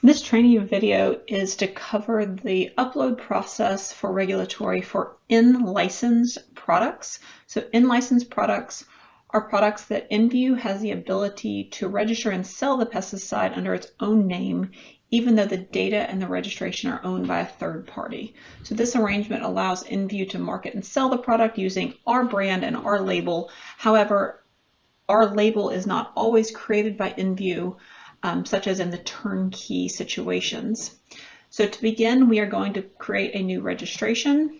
This training video is to cover the upload process for regulatory for in-licensed products. So in-licensed products are products that InView has the ability to register and sell the pesticide under its own name, even though the data and the registration are owned by a third party. So this arrangement allows InView to market and sell the product using our brand and our label. However, our label is not always created by InView, such as in the turnkey situations. So to begin, we are going to create a new registration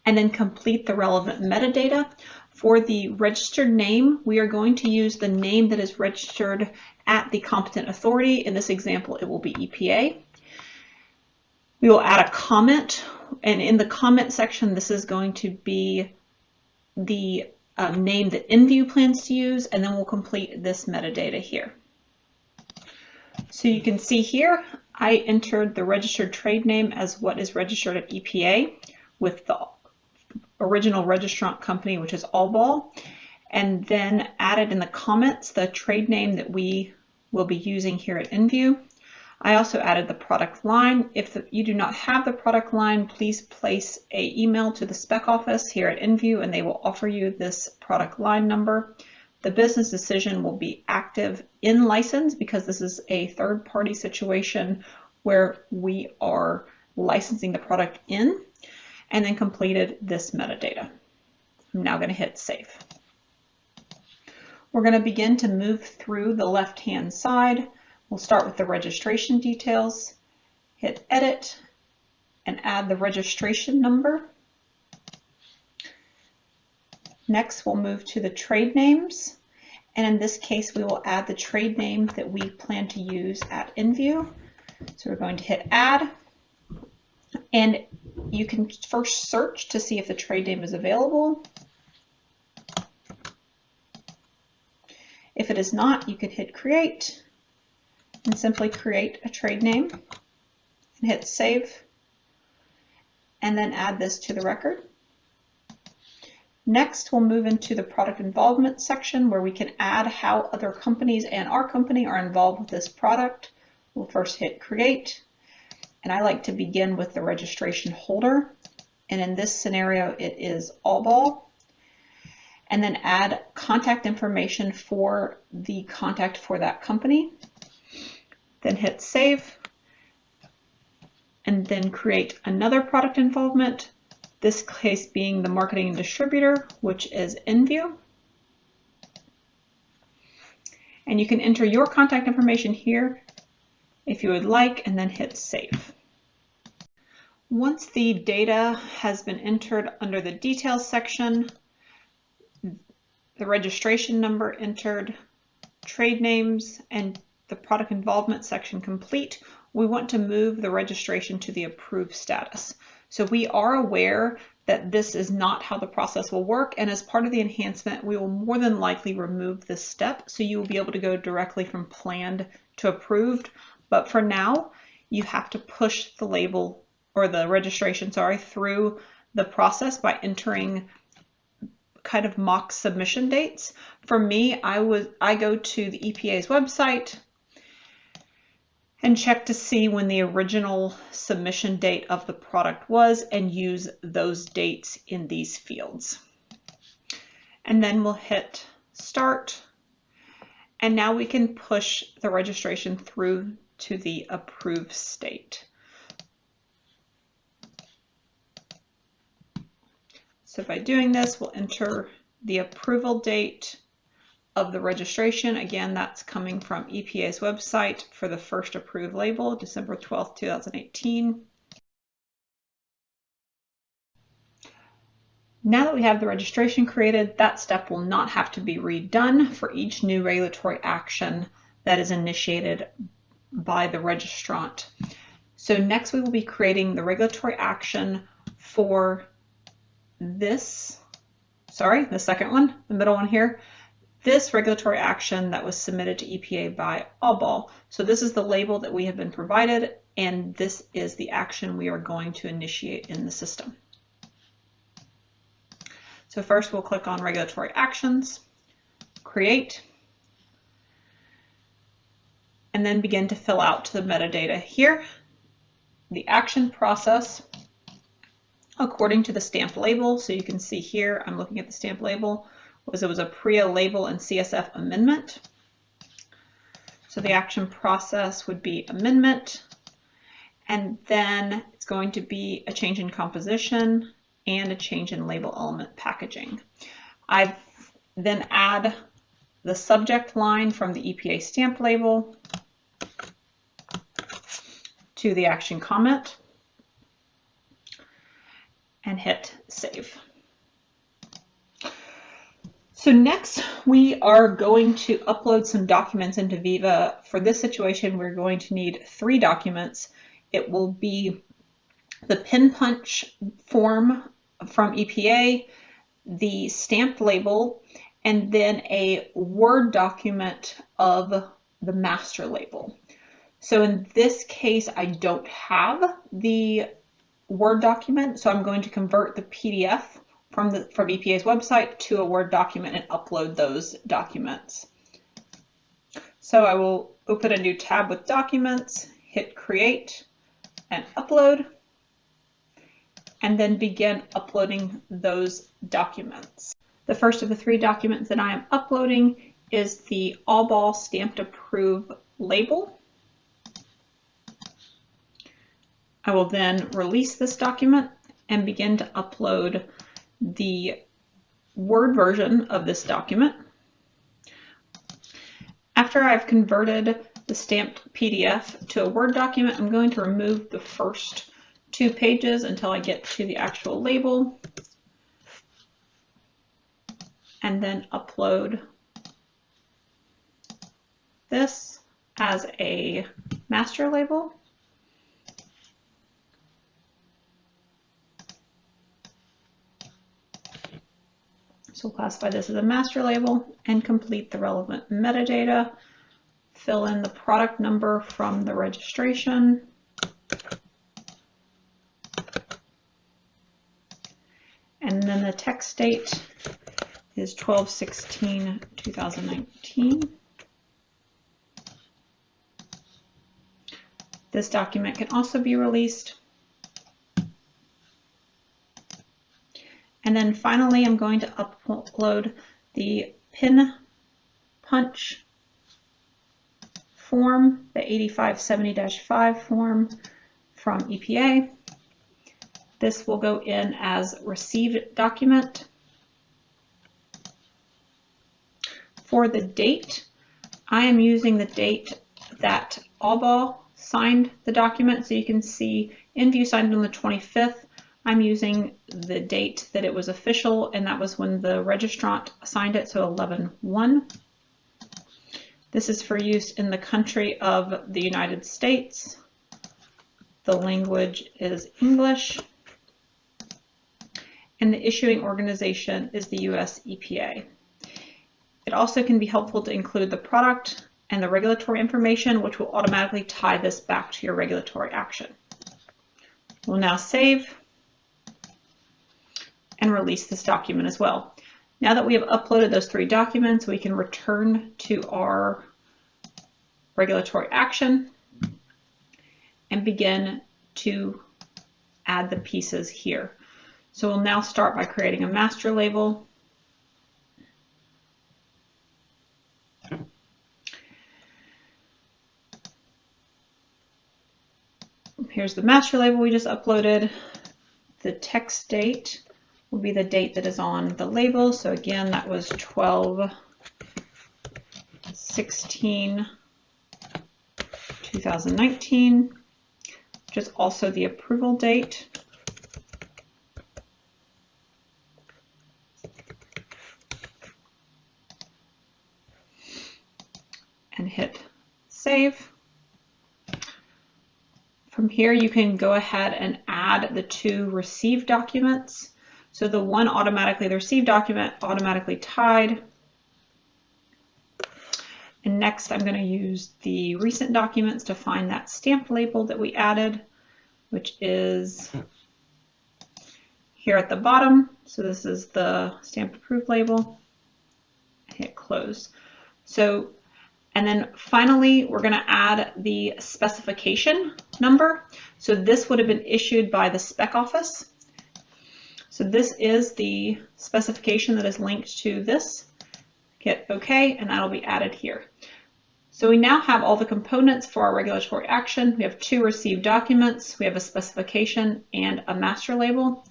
and then complete the relevant metadata. For the registered name, we are going to use the name that is registered at the competent authority. In this example, it will be EPA. We will add a comment, and in the comment section, this is going to be the name that InView plans to use, and then we'll complete this metadata here. So you can see here, I entered the registered trade name as what is registered at EPA with the original registrant company, which is Allball, and then added in the comments the trade name that we will be using here at InView. I also added the product line. If you do not have the product line, please place an email to the spec office here at InView and they will offer you this product line number. The business decision will be active in license because this is a third-party situation where we are licensing the product in, and then completed this metadata. I'm now going to hit save. We're going to begin to move through the left-hand side. We'll start with the registration details, hit edit, and add the registration number. Next, we'll move to the trade names. And in this case, we will add the trade name that we plan to use at InView. So we're going to hit add. And you can first search to see if the trade name is available. If it is not, you can hit create and simply create a trade name and hit save, and then add this to the record. Next, we'll move into the product involvement section where we can add how other companies and our company are involved with this product. We'll first hit create, and I like to begin with the registration holder, and in this scenario it is Allball, and then add contact information for the contact for that company. Then hit save, and then create another product involvement, this case being the marketing and distributor, which is InView. And you can enter your contact information here if you would like, and then hit save. Once the data has been entered under the details section, the registration number entered, trade names, and the product involvement section complete, we want to move the registration to the approved status. So we are aware that this is not how the process will work, and as part of the enhancement, we will more than likely remove this step, so you will be able to go directly from planned to approved. But for now, you have to push the label, or the registration, sorry, through the process by entering kind of mock submission dates. For me, I go to the EPA's website and check to see when the original submission date of the product was and use those dates in these fields. And then we'll hit start. And now we can push the registration through to the approved state. So by doing this, we'll enter the approval date of the registration. Again, that's coming from EPA's website for the first approved label, December 12th, 2018. Now that we have the registration created, that step will not have to be redone for each new regulatory action that is initiated by the registrant. So next we will be creating the regulatory action for the second one, the middle one here. This regulatory action that was submitted to EPA by Allball. So this is the label that we have been provided, and this is the action we are going to initiate in the system. So first we'll click on regulatory actions, create, and then begin to fill out the metadata here. The action process according to the stamp label. So you can see here, I'm looking at the stamp label, it was a PRIA label and CSF amendment. So the action process would be amendment, and then it's going to be a change in composition and a change in label element packaging. I've then add the subject line from the EPA stamp label to the action comment and hit save. So next we are going to upload some documents into Viva. For this situation, we're going to need 3 documents. It will be the pin punch form from EPA, the stamped label, and then a Word document of the master label. So in this case, I don't have the Word document, so I'm going to convert the PDF from EPA's website to a Word document and upload those documents. So I will open a new tab with documents, hit create and upload, and then begin uploading those documents. The first of the 3 documents that I am uploading is the All Ball Stamped Approve label. I will then release this document and begin to upload the Word version of this document. After I've converted the stamped PDF to a Word document, I'm going to remove the first 2 pages until I get to the actual label, and then upload this as a master label. So we'll classify this as a master label and complete the relevant metadata. Fill in the product number from the registration. And then the text date is 12/16/2019. This document can also be released. And then finally, I'm going to upload the pin punch form, the 8570-5 form from EPA. This will go in as received document. For the date, I am using the date that All Ball signed the document. So you can see InView signed on the 25th. I'm using the date that it was official, and that was when the registrant signed it, so 11/1. This is for use in the country of the United States. The language is English, and the issuing organization is the US EPA. It also can be helpful to include the product and the regulatory information, which will automatically tie this back to your regulatory action. We'll now save and release this document as well. Now that we have uploaded those 3 documents, we can return to our regulatory action and begin to add the pieces here. So we'll now start by creating a master label. Here's the master label we just uploaded. The text date will be the date that is on the label. So again, that was 12/16/2019, which is also the approval date. And hit save. From here, you can go ahead and add the 2 received documents. So the one automatically, the received document automatically tied. And next I'm going to use the recent documents to find that stamped label that we added, which is here at the bottom. So this is the stamped approved label. Hit close. So And then finally, we're going to add the specification number. So this would have been issued by the spec office. So this is the specification that is linked to this. Hit OK, and that'll be added here. So we now have all the components for our regulatory action. We have 2 received documents, we have a specification and a master label.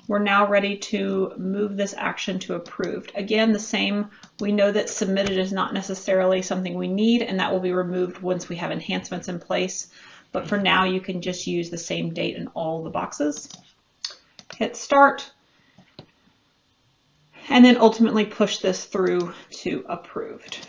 We're now ready to move this action to approved. Again, the same, we know that submitted is not necessarily something we need, and that will be removed once we have enhancements in place. But for now, you can just use the same date in all the boxes. Hit start, and then ultimately push this through to approved.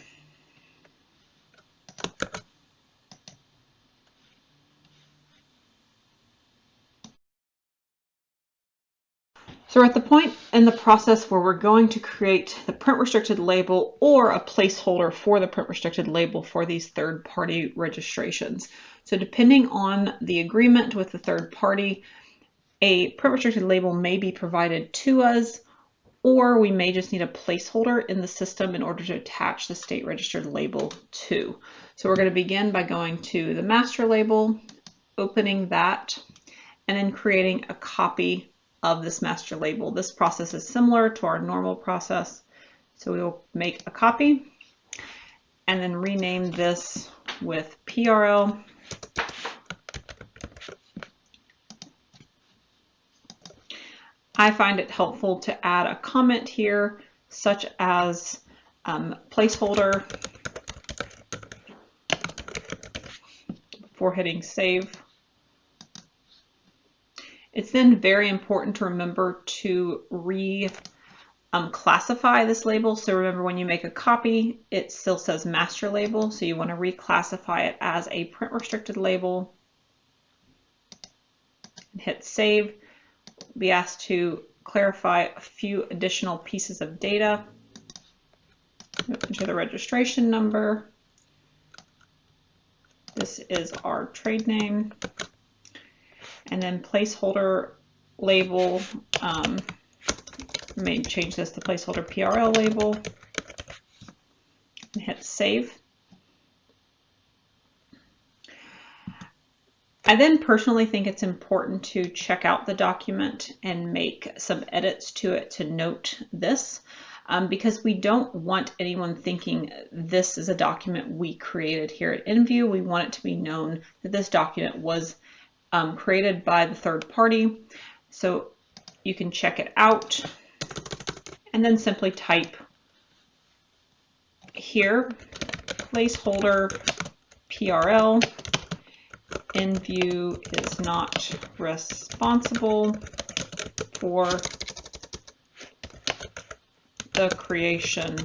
So we're at the point in the process where we're going to create the print restricted label or a placeholder for the print restricted label for these third-party registrations. So depending on the agreement with the third party, a print restricted label may be provided to us, or we may just need a placeholder in the system in order to attach the state registered label to. So we're going to begin by going to the master label, opening that, and then creating a copy of this master label. This process is similar to our normal process. So we will make a copy and then rename this with PRL. I find it helpful to add a comment here, such as placeholder before hitting save. It's then very important to remember to classify this label. So remember, when you make a copy, it still says master label. So you want to reclassify it as a print restricted label. Hit save. Be asked to clarify a few additional pieces of data. Enter the registration number. This is our trade name. And then placeholder label, may change this to placeholder PRL label, and hit save. I then personally think it's important to check out the document and make some edits to it to note this, because we don't want anyone thinking this is a document we created here at InView. We want it to be known that this document was created by the third party. So you can check it out and then simply type here, placeholder PRL, InView is not responsible for the creation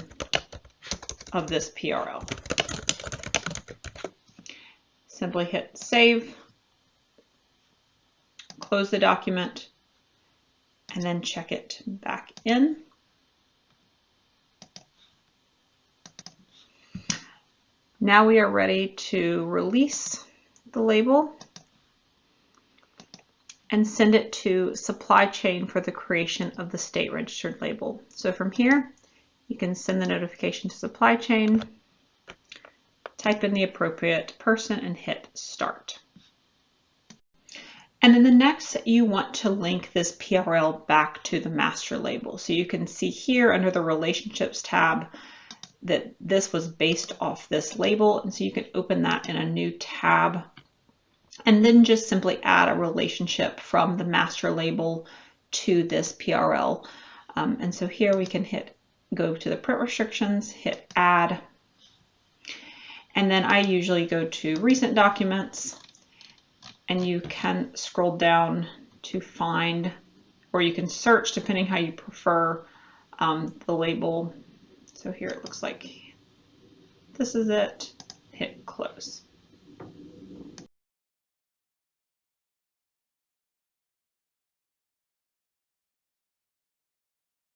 of this PRL. Simply hit save. Close the document, and then check it back in. Now we are ready to release the label and send it to supply chain for the creation of the state registered label. So from here, you can send the notification to supply chain, type in the appropriate person, and hit start. And then the next, you want to link this PRL back to the master label. So you can see here under the relationships tab that this was based off this label. And so you can open that in a new tab and then just simply add a relationship from the master label to this PRL. And so here we can go to the print restrictions, hit add. And then I usually go to recent documents, and you can scroll down to find, or you can search depending how you prefer the label. So here it looks like this is it. Hit close.